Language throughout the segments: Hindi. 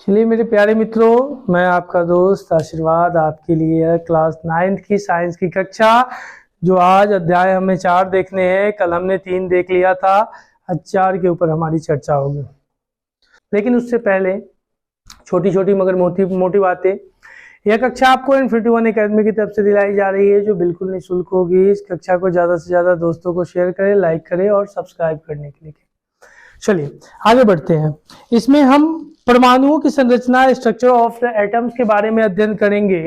चलिए मेरे प्यारे मित्रों, मैं आपका दोस्त आशीर्वाद आपके लिए क्लास 9th की साइंस की कक्षा जो आज अध्याय हमें 4 देखने हैं। कल हमने 3 देख लिया था, आज 4 के ऊपर हमारी चर्चा होगी। लेकिन उससे पहले छोटी छोटी मगर मोटी बातें। यह कक्षा आपको इन्फिनिटी वन एकेडमी की तरफ से दिलाई जा रही है जो बिल्कुल निःशुल्क होगी। इस कक्षा को ज़्यादा से ज़्यादा दोस्तों को शेयर करें, लाइक करें और सब्सक्राइब करने के लिए। चलिए आगे बढ़ते हैं। इसमें हम परमाणुओं की संरचना, स्ट्रक्चर ऑफ द एटम्स के बारे में अध्ययन करेंगे।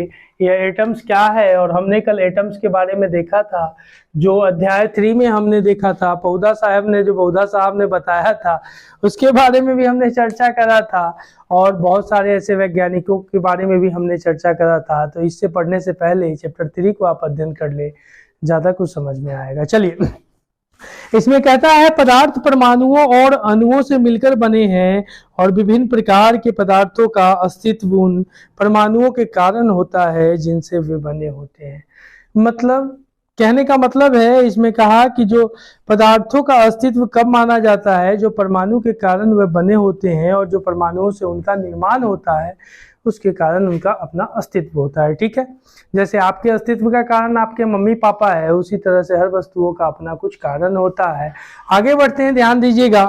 यह एटम्स क्या है, और हमने कल एटम्स के बारे में देखा था जो अध्याय 3 में हमने देखा था। पौधा साहब ने बताया था उसके बारे में भी हमने चर्चा करा था, और बहुत सारे ऐसे वैज्ञानिकों के बारे में भी हमने चर्चा करा था। तो इससे पढ़ने से पहले चैप्टर 3 को आप अध्ययन कर ले, ज्यादा कुछ समझ में आएगा। चलिए, इसमें कहता है पदार्थ परमाणुओं और अणुओं से मिलकर बने हैं और विभिन्न प्रकार के पदार्थों का अस्तित्व उन परमाणुओं के कारण होता है जिनसे वे बने होते हैं। मतलब कहने का मतलब है, इसमें कहा कि जो पदार्थों का अस्तित्व कब माना जाता है, जो परमाणु के कारण वे बने होते हैं और जो परमाणुओं से उनका निर्माण होता है उसके कारण उनका अपना अस्तित्व होता है। ठीक है, जैसे आपके अस्तित्व का कारण आपके मम्मी पापा है, उसी तरह से हर वस्तुओं का अपना कुछ कारण होता है। आगे बढ़ते हैं, ध्यान दीजिएगा।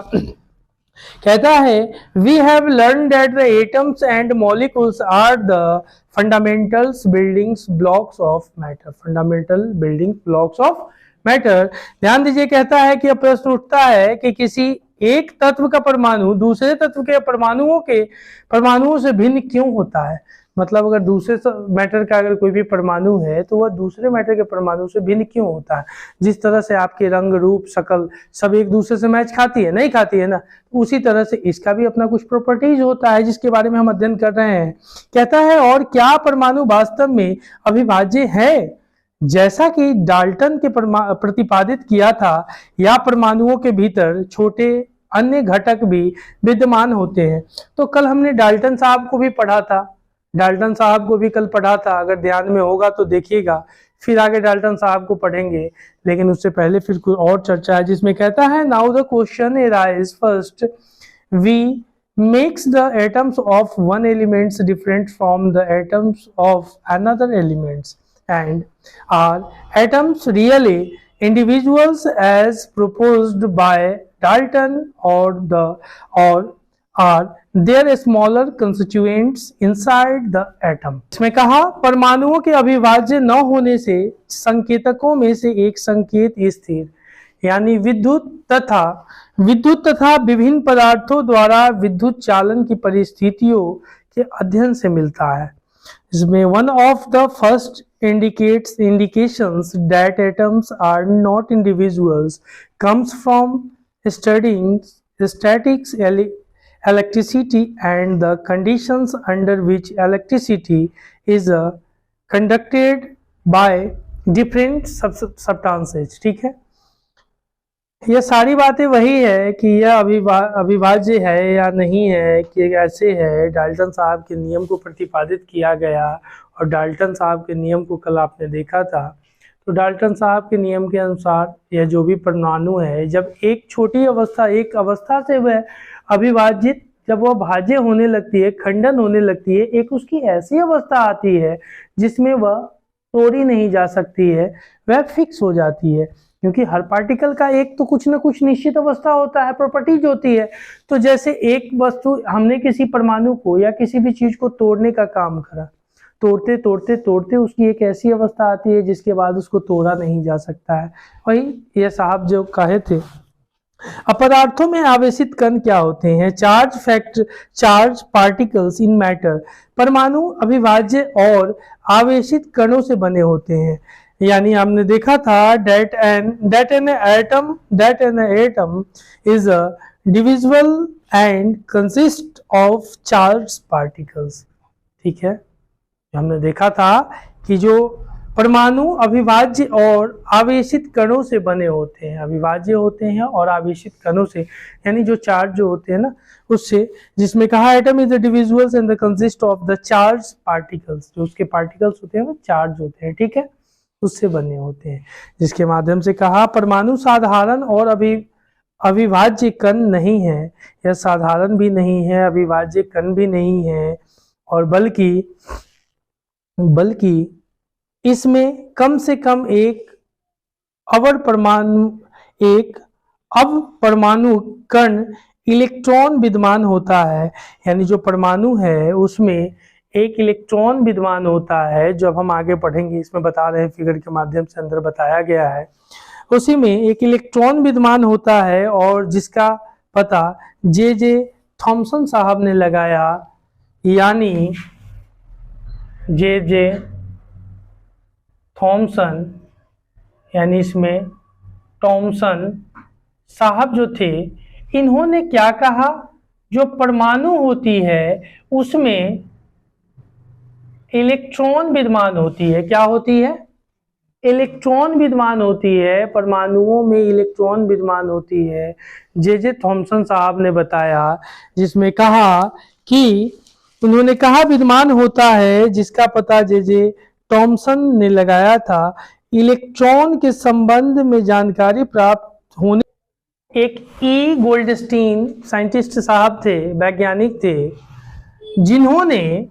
कहता है we have learn that the atoms and molecules are the fundamentals buildings blocks of matter. Fundamental building blocks of matter. ध्यान दीजिए, कहता है कि प्रश्न उठता है कि किसी एक तत्व का परमाणु दूसरे तत्व के परमाणुओं से भिन्न क्यों होता है। मतलब अगर दूसरे मैटर का अगर कोई भी परमाणु है तो वह दूसरे मैटर के परमाणु से भिन्न क्यों होता है। जिस तरह से आपके रंग, रूप, शक्ल सब एक दूसरे से मैच खाती है, नहीं खाती है ना, उसी तरह से इसका भी अपना कुछ प्रॉपर्टीज होता है जिसके बारे में हम अध्ययन कर रहे हैं। कहता है और क्या परमाणु वास्तव में अविभाज्य है जैसा कि डाल्टन के प्रतिपादित किया था, या परमाणुओं के भीतर छोटे अन्य घटक भी विद्यमान होते हैं। तो कल हमने डाल्टन साहब को भी पढ़ा था, डाल्टन साहब को भी कल पढ़ा था, अगर ध्यान में होगा तो देखिएगा। फिर आगे डाल्टन साहब को पढ़ेंगे, लेकिन उससे पहले फिर कोई और चर्चा है जिसमें कहता है now the question arise first we makes the atoms of one elements different from the atoms of another elements, and are atoms really individuals as proposed by Dalton, or are there smaller constituents inside the atom। इसमें कहा परमाणुओं के अविभाज्य न होने से संकेतकों में से एक संकेत स्थिर यानी विद्युत तथा विभिन्न पदार्थों द्वारा विद्युत चालन की परिस्थितियों के अध्ययन से मिलता है। इसमें one of the first indications that atoms are not individuals comes from studying statics, electricity and the conditions under which electricity is conducted by different substances। ठीक है, यह सारी बातें वही है कि यह अविभाज्य है या नहीं है, कि ऐसे है। डाल्टन साहब के नियम को प्रतिपादित किया गया, और डाल्टन साहब के नियम को कल आपने देखा था। तो डाल्टन साहब के नियम के अनुसार यह जो भी परमाणु है, जब एक छोटी एक अवस्था से वह अविभाजित, जब वह भाज्य होने लगती है, खंडन होने लगती है, एक उसकी ऐसी अवस्था आती है जिसमें वह तोड़ी नहीं जा सकती है, वह फिक्स हो जाती है। क्योंकि हर पार्टिकल का एक तो कुछ ना कुछ निश्चित अवस्था होता है, प्रॉपर्टीज होती है। तो जैसे एक वस्तु, हमने किसी परमाणु को या किसी भी चीज को तोड़ने का काम करा, तोड़ते तोड़ते तोड़ते उसकी एक ऐसी अवस्था आती है जिसके बाद उसको तोड़ा नहीं जा सकता है। वही ये साहब जो कहे थे। अब पदार्थों में आवेशित कण क्या होते हैं? Charge particles in matter. परमाणु अविभाज्य और आवेशित कणों से बने होते हैं। यानी हमने देखा था that an atom is a divisible and consists of charged particles। ठीक है, हमने देखा था कि जो परमाणु अविभाज्य और आवेशित कणों से बने होते हैं, अविभाज्य होते हैं और आवेशित कणों से, यानी जो चार्ज जो होते हैं ना उससे, जिसमें कहा atom is the divisibles and the consist of the charge particles. जो उसके पार्टिकल्स होते हैं वो चार्ज होते हैं, ठीक है, उससे बने होते हैं। जिसके माध्यम से कहा परमाणु साधारण और अविभाज्य कण नहीं है, यह साधारण भी नहीं है, अविभाज्य कण भी नहीं है, और बल्कि इसमें कम से कम एक अपरमाणु कण इलेक्ट्रॉन विद्यमान होता है। यानी जो परमाणु है उसमें एक इलेक्ट्रॉन विद्यमान होता है, जो अब हम आगे पढ़ेंगे, इसमें बता रहे हैं फिगर के माध्यम से अंदर बताया गया है। उसी में एक इलेक्ट्रॉन विद्यमान होता है और जिसका पता जे थॉमसन साहब ने लगाया, यानी जे थॉमसन, यानी इसमें थॉमसन साहब जो थे, इन्होंने क्या कहा, जो परमाणु होती है उसमें इलेक्ट्रॉन विद्यमान होती है। क्या होती है? इलेक्ट्रॉन विद्यमान होती है, परमाणुओं में इलेक्ट्रॉन विद्यमान होती है। जे थॉमसन साहब ने बताया, जिसमें कहा कि उन्होंने कहा विद्यमान होता है, जिसका पता जे थॉमसन ने लगाया था। इलेक्ट्रॉन के संबंध में जानकारी प्राप्त होने, एक गोल्डस्टीन साइंटिस्ट साहब थे, वैज्ञानिक थे, जिन्होंने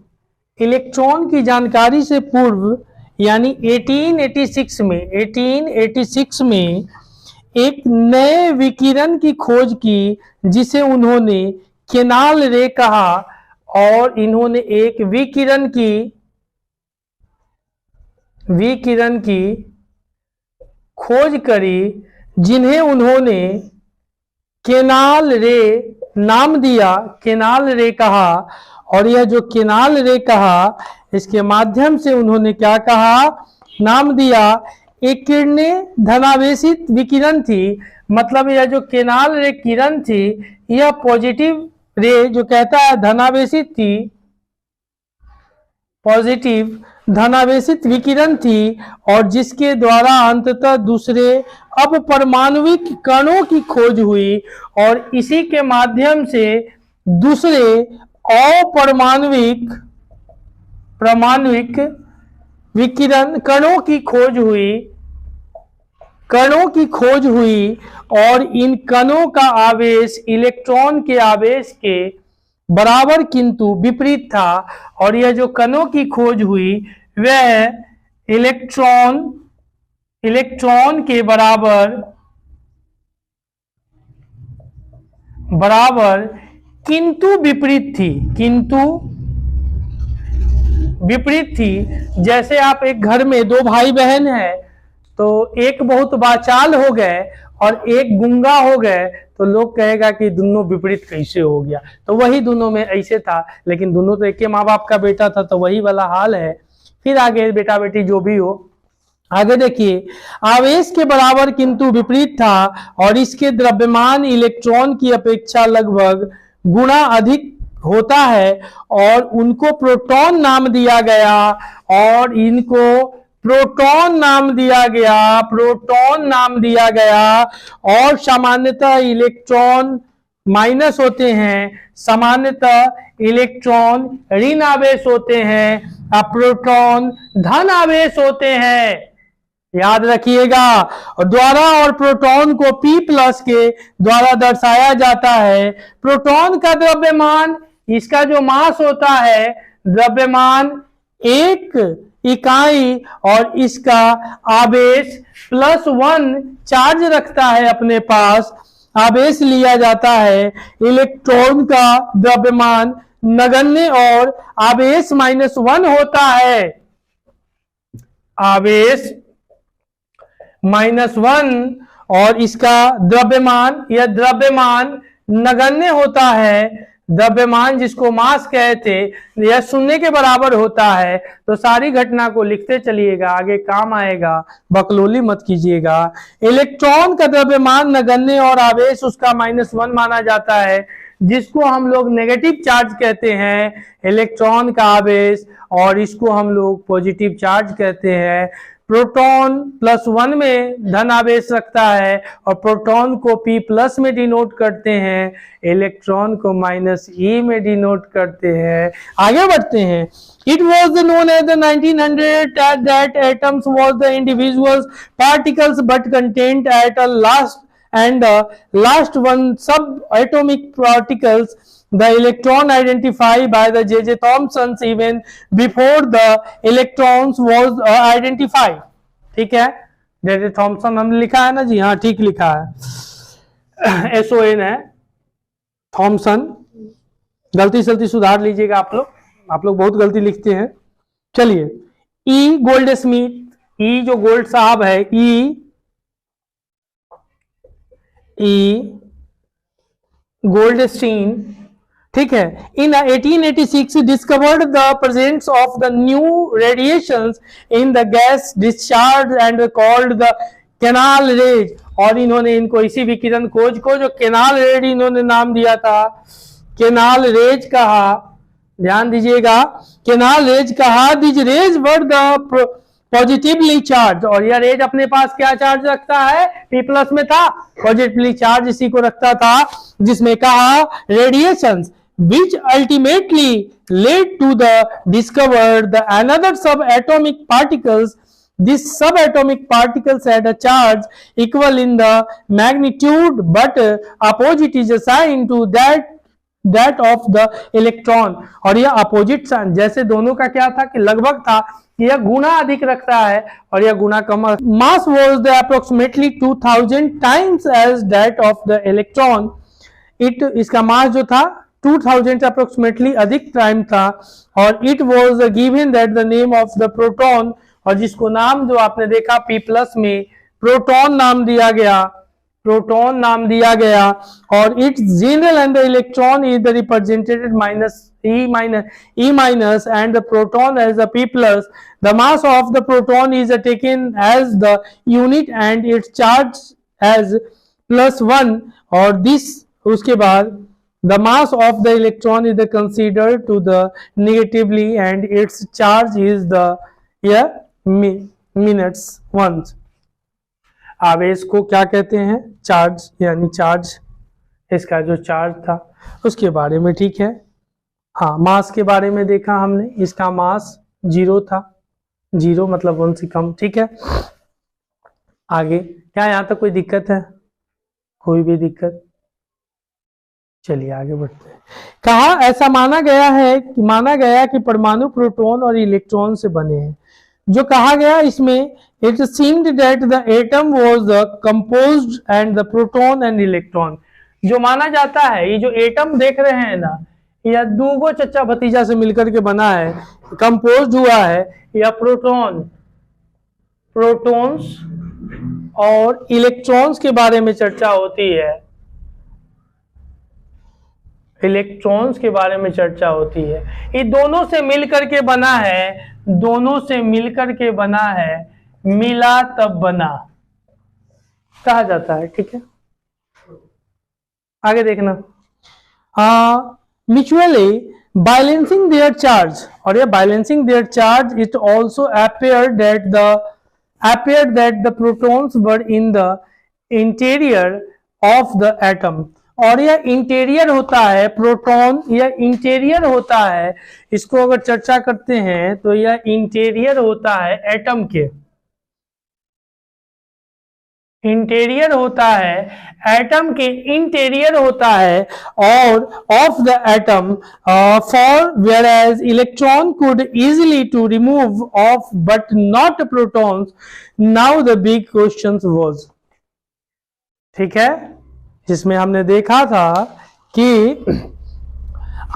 इलेक्ट्रॉन की जानकारी से पूर्व यानी 1886 में एक नए विकिरण की खोज की, जिसे उन्होंने केनाल रे कहा, और इन्होंने एक विकिरण की खोज करी, जिन्हें उन्होंने केनाल रे नाम दिया, केनाल रे कहा। और यह जो केनाल रे कहा, इसके माध्यम से उन्होंने क्या कहा, नाम दिया, एक किरणें धनावेशित विकिरण थी। मतलब यह जो केनाल रे किरण थी, यह पॉजिटिव रे जो कहता है धनावेशित थी, पॉजिटिव धनावेशित विकिरण थी, और जिसके द्वारा अंततः दूसरे अपरमाणविक कणों की खोज हुई, और इसी के माध्यम से दूसरे अपरमाणविक विकिरण कणों की खोज हुई, और इन कणों का आवेश इलेक्ट्रॉन के आवेश के बराबर किंतु विपरीत था। और यह जो कणों की खोज हुई वह इलेक्ट्रॉन के बराबर किंतु विपरीत थी। जैसे आप एक घर में दो भाई बहन हैं, तो एक बहुत बाचाल हो गए और एक गूंगा हो गए, तो लोग कहेगा कि दोनों विपरीत कैसे हो गया। तो वही दोनों में ऐसे था, लेकिन दोनों तो एक ही माँ बाप का बेटा था, तो वही वाला हाल है। फिर आगे बेटा बेटी जो भी हो, आगे देखिए, आवेश के बराबर किंतु विपरीत था, और इसके द्रव्यमान इलेक्ट्रॉन की अपेक्षा लगभग गुना अधिक होता है, और उनको प्रोटॉन नाम दिया गया, और इनको प्रोटॉन नाम दिया गया। और सामान्यतः इलेक्ट्रॉन माइनस होते हैं, सामान्यतः इलेक्ट्रॉन ऋण आवेश होते हैं, और प्रोटॉन धन आवेश होते हैं, याद रखिएगा। और द्वारा और प्रोटॉन को P प्लस के द्वारा दर्शाया जाता है। प्रोटॉन का द्रव्यमान, इसका जो मास होता है, द्रव्यमान 1 इकाई, और इसका आवेश +1 चार्ज रखता है, अपने पास आवेश लिया जाता है। इलेक्ट्रॉन का द्रव्यमान नगण्य और आवेश -1 होता है, आवेश -1, और इसका द्रव्यमान, यह द्रव्यमान नगण्य होता है। द्रव्यमान जिसको मास कहते, यह 0 के बराबर होता है। तो सारी घटना को लिखते चलिएगा, आगे काम आएगा, बकलोली मत कीजिएगा। इलेक्ट्रॉन का द्रव्यमान नगण्य और आवेश उसका -1 माना जाता है, जिसको हम लोग नेगेटिव चार्ज कहते हैं, इलेक्ट्रॉन का आवेश, और इसको हम लोग पॉजिटिव चार्ज कहते हैं। प्रोटॉन +1 में धन आवेश रखता है, और प्रोटॉन को P प्लस में डिनोट करते हैं, इलेक्ट्रॉन को -E में डिनोट करते हैं। आगे बढ़ते हैं। It was known as the 1900 that atoms was the individual particles but contained at a and the last one subatomic particles, the electron identified by the J.J. Thomson even before the electrons was identified. ठीक है, J.J. Thomson हमने लिखा है ना जी, हाँ ठीक लिखा है, SON है, थॉमसन, गलती सलती सुधार लीजिएगा आप लोग बहुत गलती लिखते हैं। चलिए, ई गोल्ड स्मिथ, ई जो गोल्ड साहब है, ई गोल्डस्टीन, ठीक है, इन 1886 discovered the presence of the new radiations in the gas discharge and called the canal raise, और इन्होंने इनको इसी विकिरण खोज को जो कैनाल रेज इन्होंने नाम दिया था, कैनाल रेज कहा, ध्यान दीजिएगा, कैनाल रेज कहा। This raise were the positively charge, और यह रेज अपने पास क्या चार्ज रखता है, P प्लस में था, पॉजिटिवली चार्ज इसी को रखता था, जिसमें कहा radiations which ultimately led to the discovered the another subatomic particles. These subatomic particles had a charge equal in the magnitude, but opposite is assigned to that of the electron, और यह अपोजिट साइन, जैसे दोनों का क्या था कि लगभग था, यह गुना अधिक रखता है और यह गुना कम। Mass was the approximately 2000 times as that of the electron, इसका मास जो था 2000 अप्रोक्सीमेटली अधिक टाइम था, और it was given that the name of the proton, और जिसको नाम जो आपने देखा P प्लस में प्रोटॉन नाम दिया गया, प्रोटॉन नाम दिया गया, और it's general and the electron is the represented E minus and the proton as a P plus. The mass of the proton is taken as the unit and its charge as +1, और this उसके बाद the mass of the electron is considered to the negatively and its charge is the minus 1. आवेश को क्या कहते हैं, चार्ज, यानी चार्ज, इसका जो चार्ज था उसके बारे में, ठीक है। हाँ, मास के बारे में देखा हमने, इसका मास 0 था, 0 मतलब 1 से कम, ठीक है। आगे क्या यहाँ तक कोई दिक्कत है, कोई भी दिक्कत? चलिए आगे बढ़ते हैं। कहा ऐसा माना गया कि परमाणु प्रोटॉन और इलेक्ट्रॉन से बने हैं। जो कहा गया इसमें, it seemed that the atom was the composed and the proton and electron, जो माना जाता है ये जो एटम देख रहे हैं ना, या दूगो चच्चा भतीजा से मिलकर के बना है, कंपोज हुआ है, या प्रोटॉन्स और इलेक्ट्रॉन्स के बारे में चर्चा होती है, इलेक्ट्रॉन्स के बारे में चर्चा होती है। ये दोनों से मिलकर के बना है, दोनों से मिलकर के बना है, मिला तब बना कहा जाता है, ठीक है। आगे देखना, mutually balancing their charge, और ये balancing their charge, it also appeared that the protons were in the interior of the atom, और यह इंटीरियर होता है, प्रोटॉन यह इंटीरियर होता है, इसको अगर चर्चा करते हैं तो यह इंटीरियर होता है एटम के, इंटीरियर होता है एटम के, इंटीरियर होता है, और of the atom, for where as electron could easily to remove of but not protons. Now the big question was, ठीक है, जिसमें हमने देखा था कि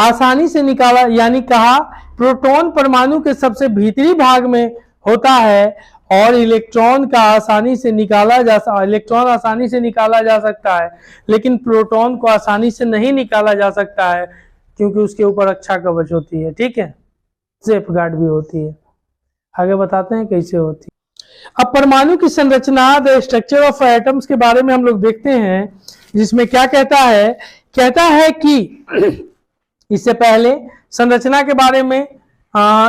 आसानी से निकाला, यानी कहा प्रोटॉन परमाणु के सबसे भीतरी भाग में होता है और इलेक्ट्रॉन आसानी से निकाला जा सकता है, लेकिन प्रोटॉन को आसानी से नहीं निकाला जा सकता है क्योंकि उसके ऊपर रक्षा कवच होती है, ठीक है, सेफ गार्ड भी होती है। आगे बताते हैं कैसे होती है। अब परमाणु की संरचना, द स्ट्रक्चर ऑफ एटम्स के बारे में हम लोग देखते हैं, जिसमें क्या कहता है कि इससे पहले संरचना के बारे में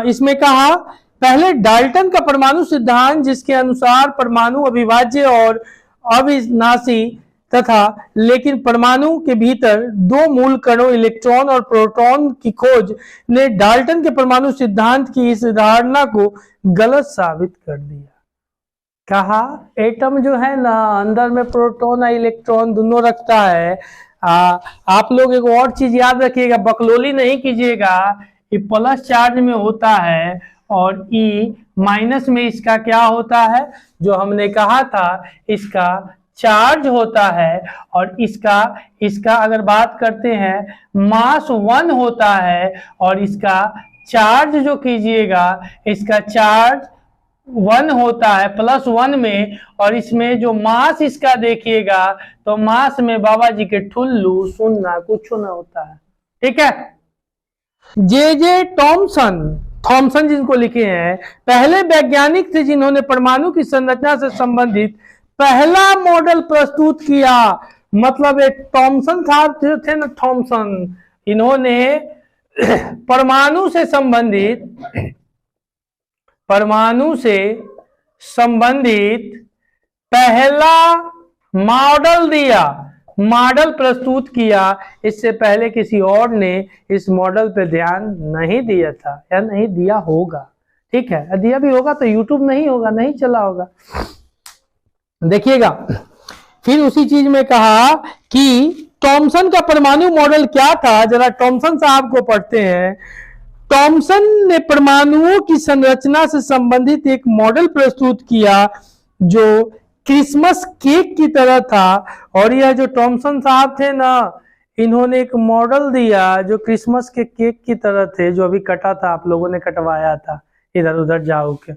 इसमें कहा, पहले डाल्टन का परमाणु सिद्धांत, जिसके अनुसार परमाणु अविभाज्य और अविनाशी तथा, लेकिन परमाणु के भीतर दो मूल कणों इलेक्ट्रॉन और प्रोटॉन की खोज ने डाल्टन के परमाणु सिद्धांत की इस धारणा को गलत साबित कर दिया। कहा एटम जो है ना अंदर में प्रोटॉन और इलेक्ट्रॉन दोनों रखता है। आप लोग एक और चीज याद रखिएगा, बकलोली नहीं कीजिएगा। ये प्लस चार्ज में होता है और ई माइनस में इसका क्या होता है, जो हमने कहा था इसका चार्ज होता है। और इसका इसका अगर बात करते हैं मास 1 होता है और इसका चार्ज जो कीजिएगा इसका चार्ज 1 होता है +1 में। और इसमें जो मास इसका देखिएगा तो मास में बाबा जी के ठुल्लू सुनना कुछ ना होता है। ठीक है। जे थॉमसन जिनको लिखे हैं, पहले वैज्ञानिक थे जिन्होंने परमाणु की संरचना से संबंधित पहला मॉडल प्रस्तुत किया। मतलब एक थॉमसन साहब थे ना, थॉमसन, इन्होंने परमाणु से संबंधित पहला मॉडल प्रस्तुत किया। इससे पहले किसी और ने इस मॉडल पे ध्यान नहीं दिया था या नहीं दिया होगा। ठीक है, दिया भी होगा तो यूट्यूब नहीं होगा, नहीं चला होगा। देखिएगा, फिर उसी चीज में कहा कि थॉमसन का परमाणु मॉडल क्या था, जरा थॉमसन साहब को पढ़ते हैं। थॉमसन ने परमाणुओं की संरचना से संबंधित एक मॉडल प्रस्तुत किया जो क्रिसमस केक की तरह था। और यह जो थॉमसन साहब थे ना, इन्होंने एक मॉडल दिया जो क्रिसमस के केक की तरह थे, जो अभी कटा था, आप लोगों ने कटवाया था इधर उधर जाओ के।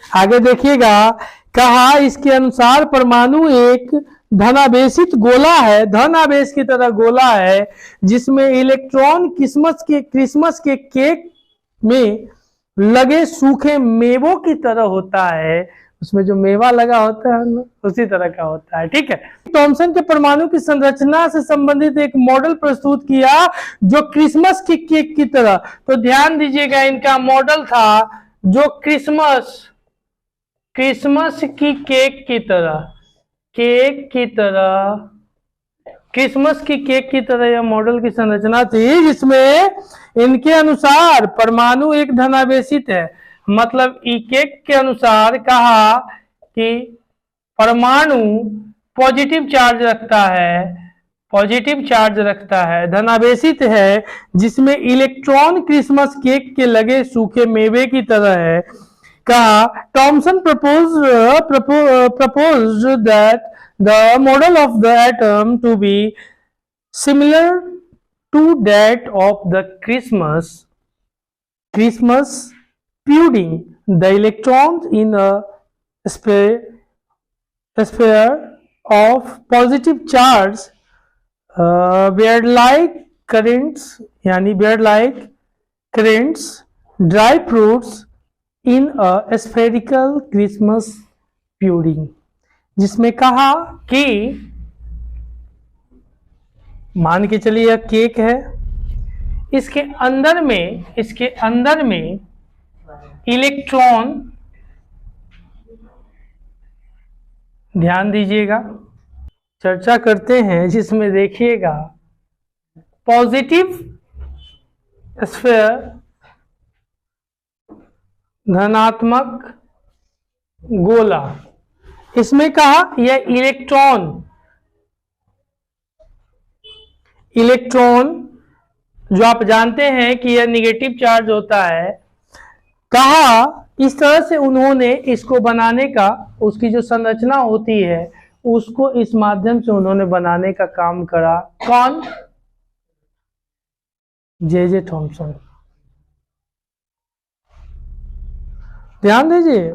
आगे देखिएगा, कहा इसके अनुसार परमाणु एक धनावेशित गोला है, धन आवेश की तरह गोला है, जिसमें इलेक्ट्रॉन क्रिसमस के केक में लगे सूखे मेवों की तरह होता है। उसमें जो मेवा लगा होता है ना, उसी तरह का होता है। ठीक है। थॉमसन के परमाणु की संरचना से संबंधित एक मॉडल प्रस्तुत किया जो क्रिसमस के केक की तरह। तो ध्यान दीजिएगा, इनका मॉडल था जो क्रिसमस की केक की तरह यह मॉडल की संरचना थी, जिसमें इनके अनुसार परमाणु एक धनावेशित है। मतलब ई केक के अनुसार कहा कि परमाणु पॉजिटिव चार्ज रखता है, धनावेशित है, जिसमें इलेक्ट्रॉन क्रिसमस केक के लगे सूखे मेवे की तरह है। कहा Thompson proposed that the model of the atom to be similar to that of the Christmas pudding. The electrons in a sphere of positive charge were like currents, dry fruits in a spherical Christmas pudding, जिसमें कहा कि मान के चलिए यह केक है, इसके अंदर में इलेक्ट्रॉन, ध्यान दीजिएगा, चर्चा करते हैं, जिसमें देखिएगा पॉजिटिव स्फीयर धनात्मक गोला, इसमें कहा यह इलेक्ट्रॉन जो आप जानते हैं कि यह निगेटिव चार्ज होता है। कहा इस तरह से उन्होंने इसको बनाने का, उसकी जो संरचना होती है उसको इस माध्यम से उन्होंने बनाने का काम करा। कौन? J Thomson. ध्यान दीजिए,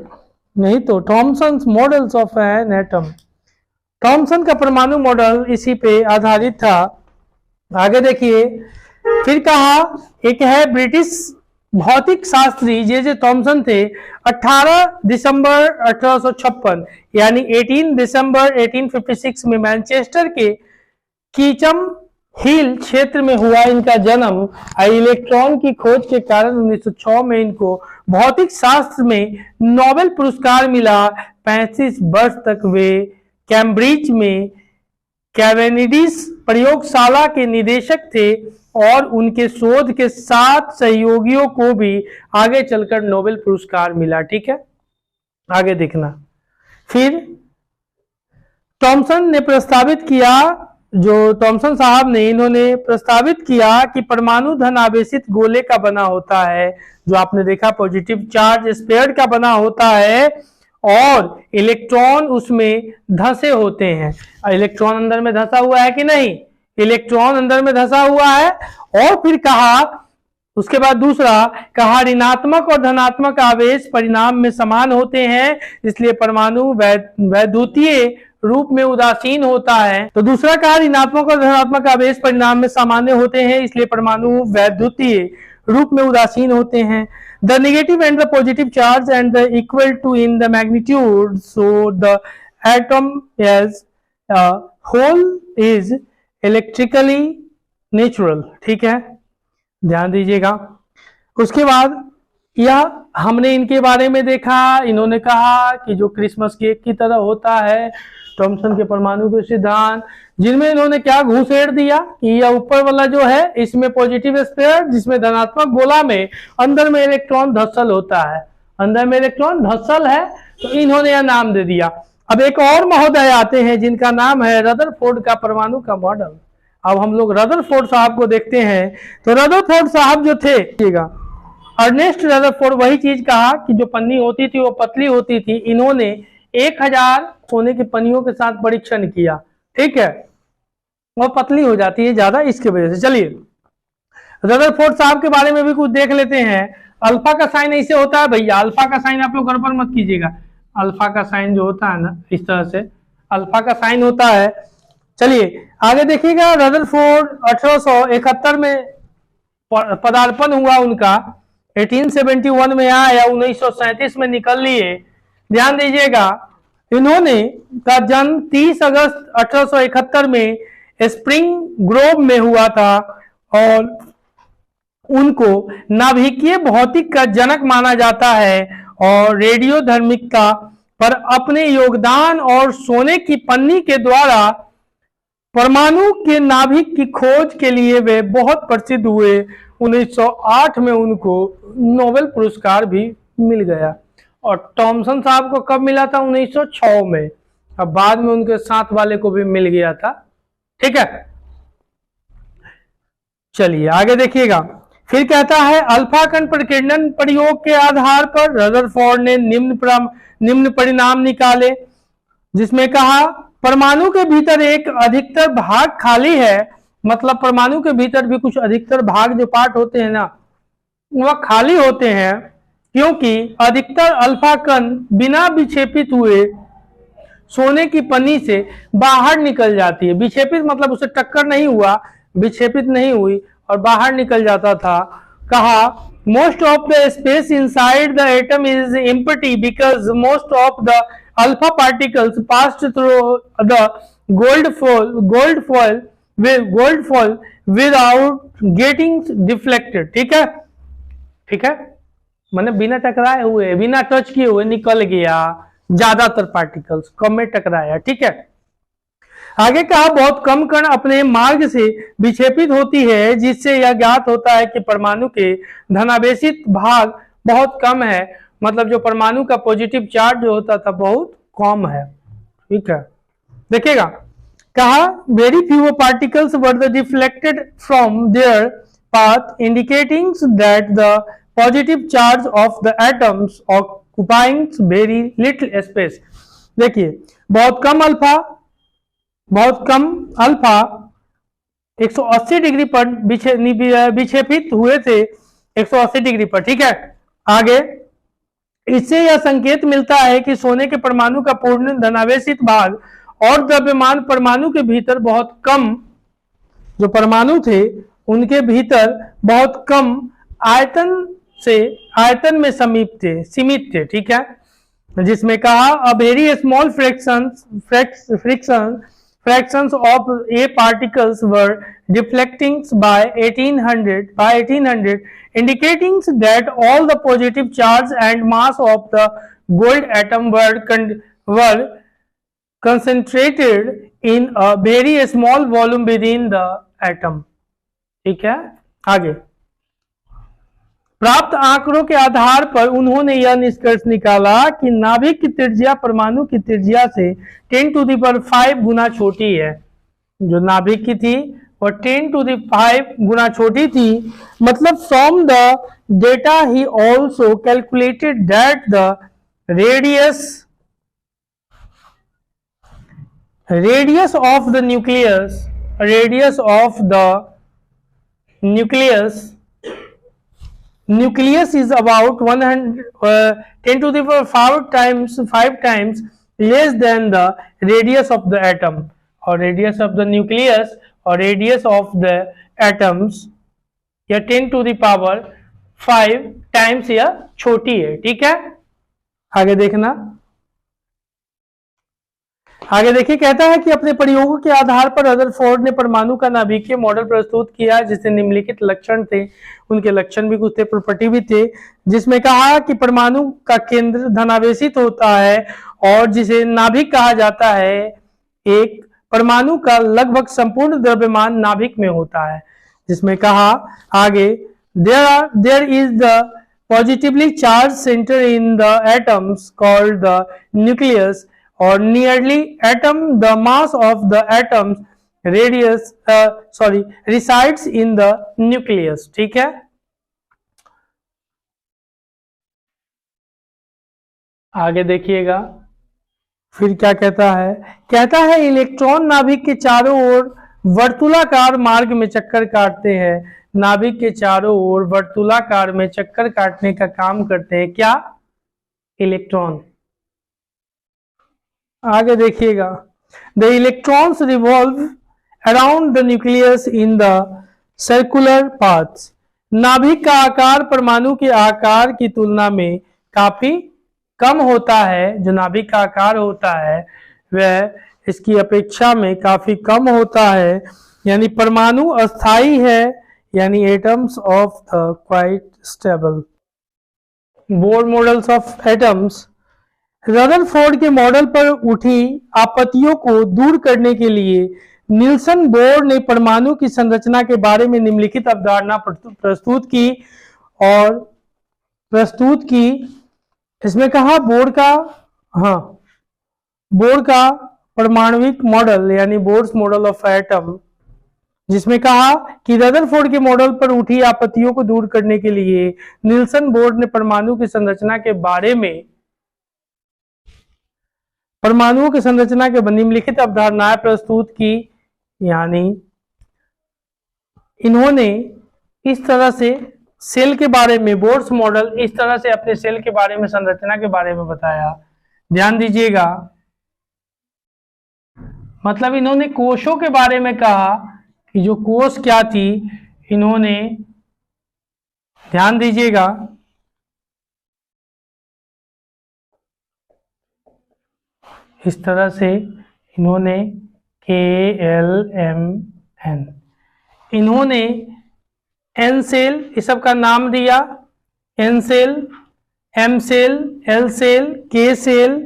नहीं तो Thomson models of an atom, Thomson का परमाणु मॉडल इसी पे आधारित था। आगे देखिए, फिर कहा एक है ब्रिटिश भौतिक शास्त्री जे थॉमसन थे। 18 दिसंबर 1856 यानी 18 दिसंबर 1856 में मैनचेस्टर के कीचम हिल क्षेत्र में हुआ इनका जन्म। इलेक्ट्रॉन की खोज के कारण 1906 में इनको भौतिक शास्त्र में नोबेल पुरस्कार मिला। 35 वर्ष तक वे कैम्ब्रिज में कैवेंडिश प्रयोगशाला के निदेशक थे और उनके शोध के 7 सहयोगियों को भी आगे चलकर नोबेल पुरस्कार मिला। ठीक है, आगे देखना। फिर थॉमसन ने प्रस्तावित किया, जो थॉमसन साहब ने, इन्होंने प्रस्तावित किया कि परमाणु धन आवेशित गोले का बना होता है, जो आपने देखा पॉजिटिव चार्ज स्फीयर का बना होता है, और इलेक्ट्रॉन उसमें धंसे होते हैं। इलेक्ट्रॉन अंदर में धंसा हुआ है कि नहीं? इलेक्ट्रॉन अंदर में धंसा हुआ है। और फिर कहा, उसके बाद दूसरा कहा, ऋणात्मक और धनात्मक आवेश परिणाम में समान होते हैं, इसलिए परमाणु वैद्युतीय रूप में उदासीन होता है। तो दूसरा कहा, ऋणात्मक और धनात्मक आवेश परिणाम में सामान्य होते हैं, इसलिए परमाणु वैद्युतीय रूप में उदासीन होते हैं। The negative and the positive charge and the equal to in the magnitude, so the atom as a whole is electrically neutral। ठीक है, ध्यान दीजिएगा। उसके बाद यह हमने इनके बारे में देखा, इन्होंने कहा कि जो क्रिसमस केक की तरह होता है, थॉमसन के परमाणु के सिद्धांत, जिनमें इन्होंने क्या घुसेड़ दिया कि यह ऊपर वाला जो है इसमें पॉजिटिव स्फीयर, जिसमें धनात्मक गोला में अंदर में इलेक्ट्रॉन धसल होता है, अंदर में इलेक्ट्रॉन धसल है, तो इन्होंने यह नाम दे दिया। अब एक और महोदय आते हैं जिनका नाम है रदरफोर्ड का परमाणु का मॉडल। अब हम लोग रदरफोर्ड साहब को देखते हैं। तो रदरफोर्ड साहब जो थे, अर्नेस्ट रदरफोर्ड, वही चीज कहा कि जो पन्नी होती थी वो पतली होती थी। इन्होंने 1000 सोने की पन्नियों के साथ परीक्षण किया, ठीक है, वो पतली हो जाती है ज्यादा, इसके वजह से। चलिए रदरफोर्ड साहब के बारे में भी कुछ देख लेते हैं। अल्फा का साइन ऐसे होता है भैया, अल्फा का साइन आप लोग गड़बड़ मत कीजिएगा, अल्फा का साइन जो होता है ना, इस तरह से अल्फा का साइन होता है। चलिए आगे देखिएगा, रदरफोर्ड 1871 में पदार्पण हुआ उनका, 1871 में आया, 1937 में निकल लिए। ध्यान दीजिएगा, इन्होंने का जन्म 30 अगस्त 1871 में स्प्रिंग ग्रोव में हुआ था, और उनको नाभिकीय भौतिक का जनक माना जाता है, और रेडियोधर्मिकता पर अपने योगदान और सोने की पन्नी के द्वारा परमाणु के नाभिक की खोज के लिए वे बहुत प्रसिद्ध हुए। 1908 में उनको नोबेल पुरस्कार भी मिल गया। और थॉमसन साहब को कब मिला था? 1906 में। अब बाद में उनके साथ वाले को भी मिल गया था, ठीक है। चलिए आगे देखिएगा, फिर कहता है अल्फा कण प्रकीर्णन प्रयोग के आधार पर रदरफोर्ड ने निम्न परिणाम निकाले, जिसमें कहा परमाणु के भीतर एक अधिकतर भाग खाली है, मतलब परमाणु के भीतर भी कुछ अधिकतर भाग जो पार्ट होते हैं ना, वह खाली होते हैं, क्योंकि अधिकतर अल्फा कण बिना विक्षेपित हुए सोने की पन्नी से बाहर निकल जाती है। विक्षेपित मतलब उसे टक्कर नहीं हुआ, विक्षेपित नहीं हुई और बाहर निकल जाता था। कहा most of the space inside the atom is empty because most of the alpha particles passed through the gold fall without getting deflected. ठीक है, ठीक है, मैंने बिना टकराए हुए, बिना टच किए हुए निकल गया, ज्यादातर पार्टिकल्स कम में टकराया। ठीक है, आगे कहा बहुत कम कण अपने मार्ग से विक्षेपित होती है, जिससे यह ज्ञात होता है कि परमाणु के धनावेशित भाग बहुत कम है, मतलब जो परमाणु का पॉजिटिव चार्ज जो होता था बहुत कम है। ठीक है, देखिएगा, कहा very few particles were the deflected from there path indicating that the positive charge of the atoms occupying very little space. देखिए बहुत कम अल्फा 180 डिग्री पर विक्षेपित हुए थे, 180 डिग्री पर। ठीक है, आगे इससे यह संकेत मिलता है कि सोने के परमाणु का पूर्ण धनावेशित भाग और द्रव्यमान परमाणु के भीतर बहुत कम, जो परमाणु थे उनके भीतर बहुत कम आयतन में सीमित थे। ठीक है, जिसमें कहा a very small fractions of A particles were deflecting by 1800, indicating that all the positive charge and mass of the gold atom were concentrated in a very small volume within the atom। ठीक है, आगे प्राप्त आंकड़ों के आधार पर उन्होंने यह निष्कर्ष निकाला कि नाभिक की त्रिज्या परमाणु की त्रिज्या से 10⁵ गुना छोटी है। जो नाभिक की थी वो 10⁵ गुना छोटी थी। मतलब from the data he also calculated that the radius of the nucleus is about 10⁵ times less than the radius of the atom, और radius of the nucleus और radius of the atoms या 10⁵ times या छोटी है। ठीक है, आगे देखना, आगे देखिए, कहता है कि अपने प्रयोगों के आधार पर रदरफोर्ड ने परमाणु का नाभिकीय मॉडल प्रस्तुत किया जिससे निम्नलिखित लक्षण थे। उनके लक्षण भी कुछ थे, प्रॉपर्टी भी थे, जिसमें कहा कि परमाणु का केंद्र धनावेशित होता है और जिसे नाभिक कहा जाता है। एक परमाणु का लगभग संपूर्ण द्रव्यमान नाभिक में होता है, जिसमें कहा आगे there is the positively charge centre in the atoms called the nucleus or nearly atom the mass of the atoms resides in the nucleus। ठीक है, आगे देखिएगा फिर क्या कहता है। कहता है इलेक्ट्रॉन नाभिक के चारों ओर वर्तुलाकार मार्ग में चक्कर काटते हैं। नाभिक के चारों ओर वर्तुलाकार में चक्कर काटने का काम करते हैं क्या? इलेक्ट्रॉन। आगे देखिएगा, the electrons revolve around the nucleus in the circular paths. नाभिक का आकार परमाणु के आकार की तुलना में काफी कम होता है। जो नाभिक का आकार होता है वह इसकी अपेक्षा में काफी कम होता है, यानी परमाणु अस्थाई है, यानी atoms of the quite stable. Bore models of atoms. Rutherford के मॉडल पर उठी आपत्तियों को दूर करने के लिए निल्सन बोर ने परमाणु की संरचना के बारे में निम्नलिखित अवधारणा प्रस्तुत की। इसमें कहा बोर का परमाणविक मॉडल यानी बोर्स मॉडल ऑफ एटम, जिसमें कहा कि रदरफोर्ड के मॉडल पर उठी आपत्तियों को दूर करने के लिए निल्सन बोर ने परमाणुओं की संरचना के निम्नलिखित अवधारणाएं प्रस्तुत की। यानी इन्होंने इस तरह से सेल के बारे में, बोर्स मॉडल इस तरह से अपने सेल के बारे में, संरचना के बारे में बताया। ध्यान दीजिएगा, मतलब इन्होंने कोशों के बारे में कहा कि जो कोश क्या थी, इन्होंने, ध्यान दीजिएगा, इस तरह से इन्होंने KLMN, इन्होंने एन सेल, इस सब का नाम दिया, N shell, M shell, L shell, K shell,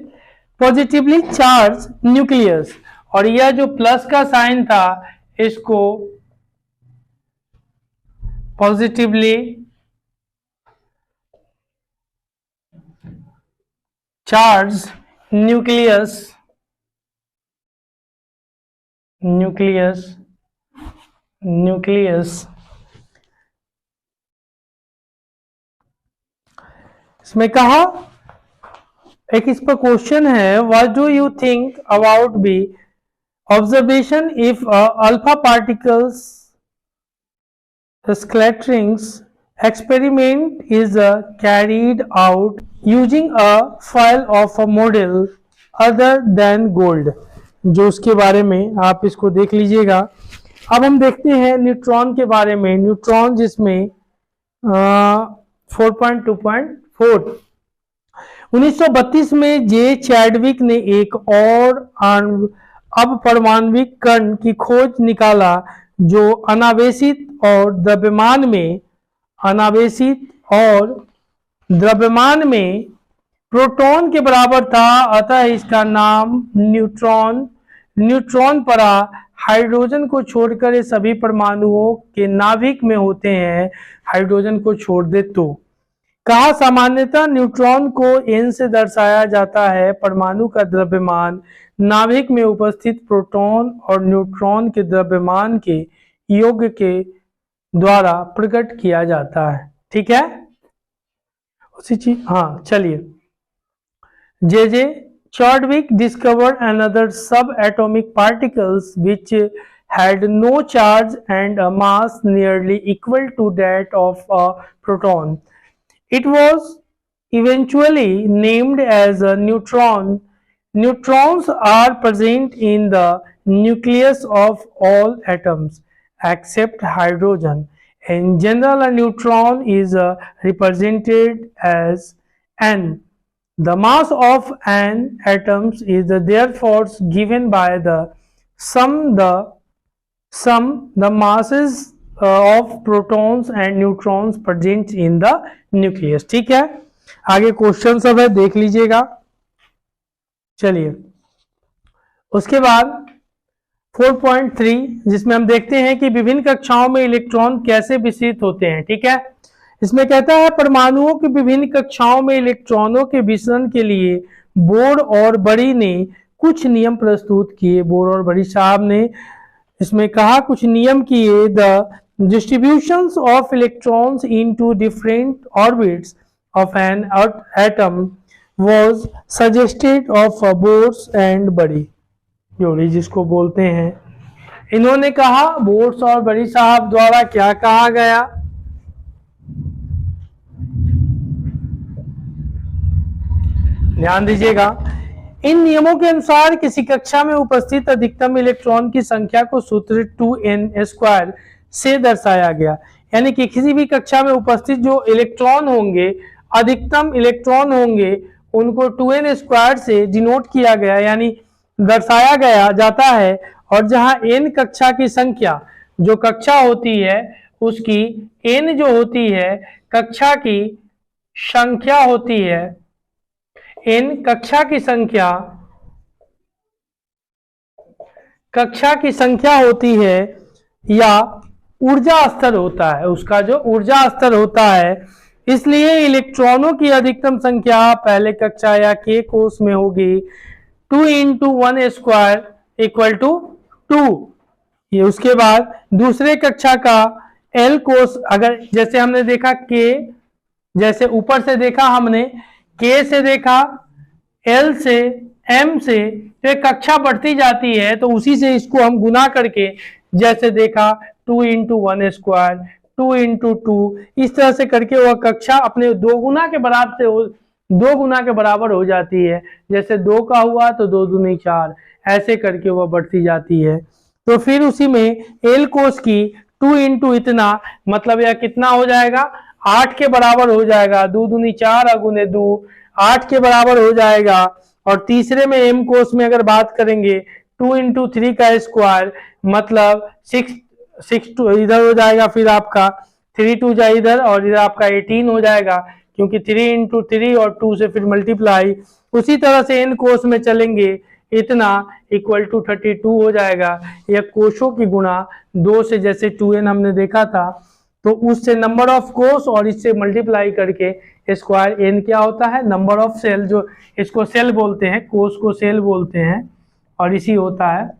positively charge nucleus, और यह जो प्लस का साइन था इसको पॉजिटिवली चार्ज न्यूक्लियस इसमें कहा, एक इस पर क्वेश्चन है, what do you think about be observation if alpha particles scatterings experiment is carried out using a file of a model other than gold। जो उसके बारे में आप इसको देख लीजिएगा। अब हम देखते हैं न्यूट्रॉन के बारे में। न्यूट्रॉन जिसमें 4.2.4 1932 में जे चैडविक ने एक और अपरमाणविक कण की खोज निकाला जो अनावेशित और द्रव्यमान में प्रोटॉन के बराबर था, अतः इसका नाम न्यूट्रॉन पड़ा। हाइड्रोजन को छोड़कर ये सभी परमाणुओं के नाभिक में होते हैं, हाइड्रोजन को छोड़ दे तो। कहा सामान्यतः न्यूट्रॉन को n से दर्शाया जाता है। परमाणु का द्रव्यमान नाभिक में उपस्थित प्रोटॉन और न्यूट्रॉन के द्रव्यमान के योग के द्वारा प्रकट किया जाता है। ठीक है, उसी चीज। हाँ चलिए, जे Chadwick discovered another subatomic particles which had no charge and a mass nearly equal to that of a proton. It was eventually named as a neutron. Neutrons are present in the nucleus of all atoms except hydrogen. In general, a neutron is represented as n. The mass of an atom is therefore given by the masses of protons and neutrons present in the nucleus। ठीक है, आगे क्वेश्चन सब है, देख लीजिएगा। चलिए, उसके बाद 4.3 जिसमें हम देखते हैं कि विभिन्न कक्षाओं में इलेक्ट्रॉन कैसे विसरित होते हैं। ठीक है, इसमें कहता है परमाणुओं की विभिन्न कक्षाओं में इलेक्ट्रॉनों के विसरण के लिए बोर और बड़ी ने कुछ नियम प्रस्तुत किए। बोर और बड़ी साहब ने इसमें कहा कुछ नियम किए। The distributions of electrons into different orbits of an atom was suggested of bourse and बड़ी, जोड़ी जिसको बोलते हैं। इन्होंने कहा, बोर्स और बड़ी साहब द्वारा क्या कहा गया, ध्यान दीजिएगा। इन नियमों के अनुसार किसी कक्षा में उपस्थित अधिकतम इलेक्ट्रॉन की संख्या को सूत्र 2n² से दर्शाया गया। यानी कि किसी भी कक्षा में उपस्थित जो इलेक्ट्रॉन होंगे, अधिकतम इलेक्ट्रॉन होंगे, उनको 2n² से डिनोट किया गया, यानी दर्शाया गया जाता है। और जहां n कक्षा की संख्या, जो कक्षा होती है उसकी n जो होती है कक्षा की संख्या होती है, n कक्षा की संख्या होती है या ऊर्जा स्तर होता है, उसका जो ऊर्जा स्तर होता है। इसलिए इलेक्ट्रॉनों की अधिकतम संख्या पहले कक्षा या k कोष में होगी 2 × 1² = 2। ये उसके बाद दूसरे कक्षा का L कोष, अगर जैसे हमने देखा k, जैसे ऊपर से देखा हमने k से देखा, L से, M से, तो एक कक्षा बढ़ती जाती है, तो उसी से इसको हम गुना करके जैसे देखा 2 × 1², 2 × 2, इस तरह से करके वह कक्षा अपने 2 गुना के बराबर हो जाती है। जैसे 2 का हुआ तो 2 दूनी 4, ऐसे करके वह बढ़ती जाती है। तो फिर उसी में L कोष की 2 × इतना, मतलब यह कितना हो जाएगा, 8 के बराबर हो जाएगा। 2 दूनी 4 अगुने 2, 8 के बराबर हो जाएगा। और तीसरे में M कोष में अगर बात करेंगे 2 × 3 का स्क्वायर, मतलब 6 2 इधर हो जाएगा, फिर आपका 3 2 जा इधर, और इधर आपका 18 हो जाएगा, क्योंकि 3 × 3 और 2 से फिर मल्टीप्लाई। उसी तरह से N कोष में चलेंगे, इतना = 32 हो जाएगा। यह कोषों की गुणा 2 से, जैसे 2n हमने देखा था, तो उससे नंबर ऑफ कोष और इससे मल्टीप्लाई करके स्क्वायर n क्या होता है, नंबर ऑफ सेल, जो इसको सेल बोलते हैं, कोष को सेल बोलते हैं, और इसी होता है,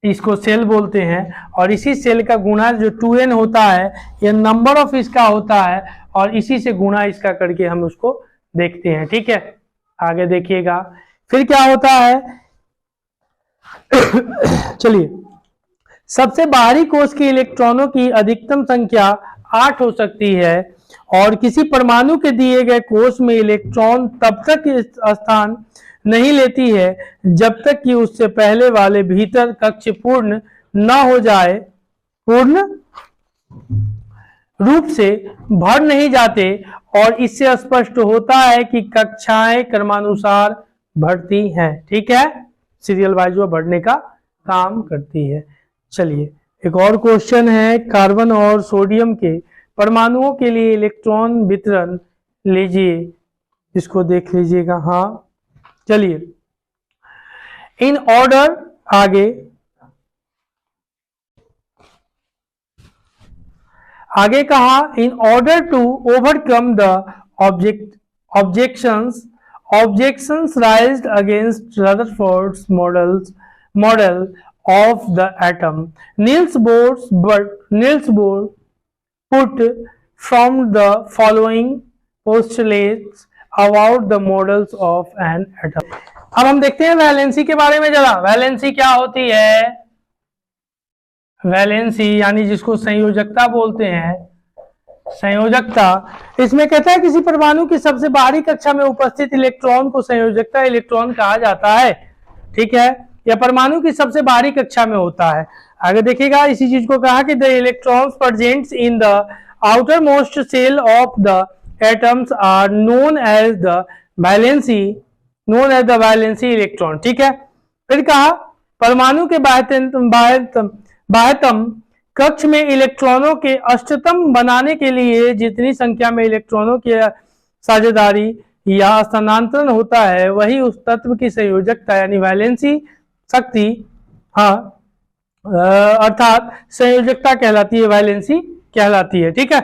इसको सेल बोलते हैं। और इसी सेल का गुणा जो 2n होता है, यह नंबर ऑफ इसका होता है, और इसी से गुणा इसका करके हम उसको देखते हैं। ठीक है, आगे देखिएगा फिर क्या होता है। चलिए, सबसे बाहरी कोष के इलेक्ट्रॉनों की अधिकतम संख्या 8 हो सकती है, और किसी परमाणु के दिए गए कोष में इलेक्ट्रॉन तब तक स्थान नहीं लेती है जब तक कि उससे पहले वाले भीतर कक्ष पूर्ण न हो जाए, पूर्ण रूप से भर नहीं जाते। और इससे स्पष्ट होता है कि कक्षाएं क्रमानुसार बढ़ती हैं। ठीक है, सीरियल वाइज वो बढ़ने का काम करती है। चलिए, एक और क्वेश्चन है, कार्बन और सोडियम के परमाणुओं के लिए इलेक्ट्रॉन वितरण लीजिए, इसको देख लीजिएगा। हाँ चलिए, इन ऑर्डर, आगे कहा in order to overcome the objections raised against Rutherford's model of the atom. Niels Bohr put from the following postulates about the models of an atom. अब हम देखते हैं वैलेंसी के बारे में जरा। वैलेंसी क्या होती है? वैलेंसी यानी जिसको संयोजकता बोलते हैं, संयोजकता। इसमें कहता है किसी परमाणु की सबसे बाहरी कक्षा में उपस्थित इलेक्ट्रॉन को संयोजकता इलेक्ट्रॉन कहा जाता है। ठीक है, यह परमाणु की सबसे बाहरी कक्षा में होता है। आगे देखिएगा, इसी चीज को कहा कि the electrons present in the outermost shell of the atoms are known as the valency electron. ठीक है, फिर कहा परमाणु के बाह्यतम कक्ष में इलेक्ट्रॉनों के अष्टतम बनाने के लिए जितनी संख्या में इलेक्ट्रॉनों की साझेदारी या स्थानांतरण होता है वही उस तत्व की संयोजकता यानी वैलेंसी शक्ति, हाँ, अर्थात संयोजकता कहलाती है, वैलेंसी कहलाती है। ठीक है,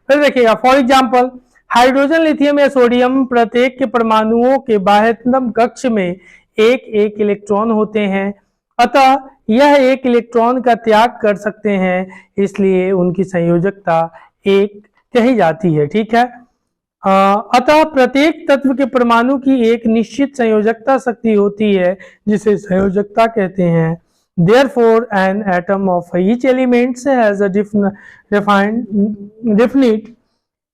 फिर देखिएगा फॉर एग्जांपल हाइड्रोजन, लिथियम या सोडियम प्रत्येक के परमाणुओं के बाह्यतम कक्ष में एक एक इलेक्ट्रॉन होते हैं, अतः यह एक इलेक्ट्रॉन का त्याग कर सकते हैं, इसलिए उनकी संयोजकता एक कही जाती है। ठीक है, अतः प्रत्येक तत्व के परमाणु की एक निश्चित संयोजकता शक्ति होती है जिसे संयोजकता कहते हैं। Therefore, an atom of each element has a definite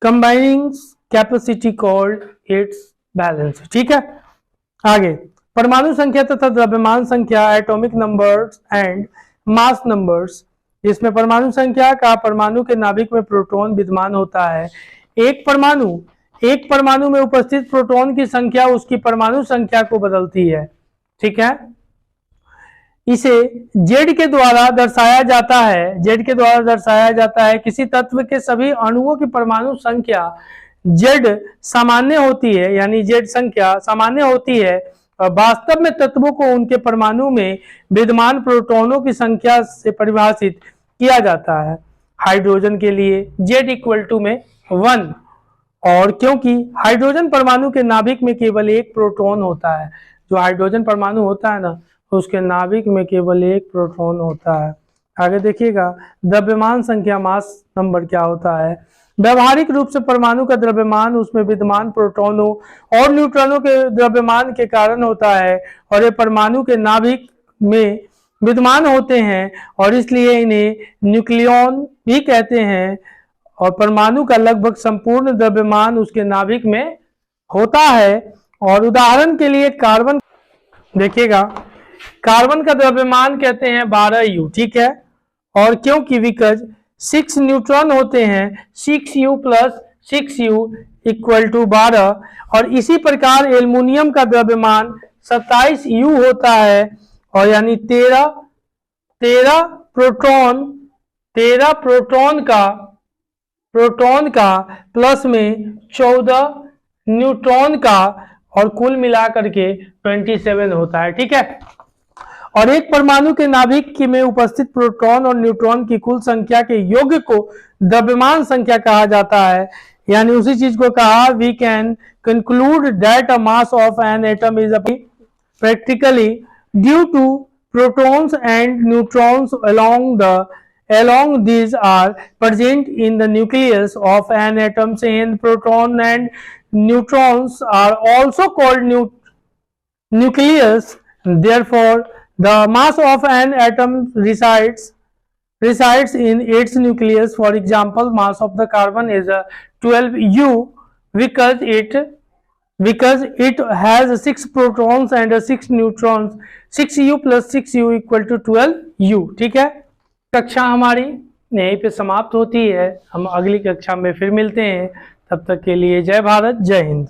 combining capacity called its balance. ठीक है, आगे परमाणु संख्या तथा द्रव्यमान संख्या, atomic numbers and mass numbers. इसमें परमाणु संख्या का परमाणु के नाभिक में प्रोटॉन विद्यमान होता है। एक परमाणु में उपस्थित प्रोटॉन की संख्या उसकी परमाणु संख्या को बदलती है। ठीक है, इसे जेड के द्वारा दर्शाया जाता है। जेड के द्वारा दर्शाया जाता है। किसी तत्व के सभी अणुओं की परमाणु संख्या जेड सामान्य होती है, यानी जेड संख्या सामान्य होती है, और वास्तव में तत्वों को उनके परमाणु में विद्यमान प्रोटॉनों की संख्या से परिभाषित किया जाता है। हाइड्रोजन के लिए जेड इक्वल टू में 1, और क्योंकि हाइड्रोजन परमाणु के नाभिक में केवल एक प्रोटॉन होता है, जो हाइड्रोजन परमाणु होता है ना, उसके नाभिक में केवल एक प्रोटॉन होता है। आगे देखिएगा द्रव्यमान संख्या, मास नंबर क्या होता है। व्यवहारिक रूप से परमाणु का द्रव्यमान उसमें विद्यमान प्रोटॉनों और न्यूट्रॉनों के द्रव्यमान के कारण होता है, और ये परमाणु के नाभिक में विद्यमान होते हैं और इसलिए इन्हें न्यूक्लियॉन भी कहते हैं। और परमाणु का लगभग संपूर्ण द्रव्यमान उसके नाभिक में होता है। और उदाहरण के लिए कार्बन देखिएगा, कार्बन का द्रव्यमान कहते हैं 12U। ठीक है, और क्योंकि बिकॉज 6 न्यूट्रॉन होते हैं, 6U + 6U = 12, और इसी प्रकार एल्युमिनियम का द्रव्यमान 27U होता है, और यानी 13 प्रोटॉन का प्लस में 14 न्यूट्रॉन का, और कुल मिलाकर के 27 होता है। ठीक है, और एक परमाणु के नाभिक में उपस्थित प्रोटॉन और न्यूट्रॉन की कुल संख्या के योग को द्रव्यमान संख्या कहा जाता है। यानी उसी चीज को कहा, we can conclude that a mass of an atom is practically due to protons and neutrons along these are present in the nucleus of an atom, and proton and neutrons are also called nucleus. Therefore, the mass of an atom resides in its nucleus. For example, mass of the carbon is 12U because it has 6 protons and 6 neutrons. 6U + 6U = 12U. ठीक है, कक्षा हमारी यहीं पे समाप्त होती है। हम अगली कक्षा में फिर मिलते हैं, तब तक के लिए जय भारत, जय हिंद।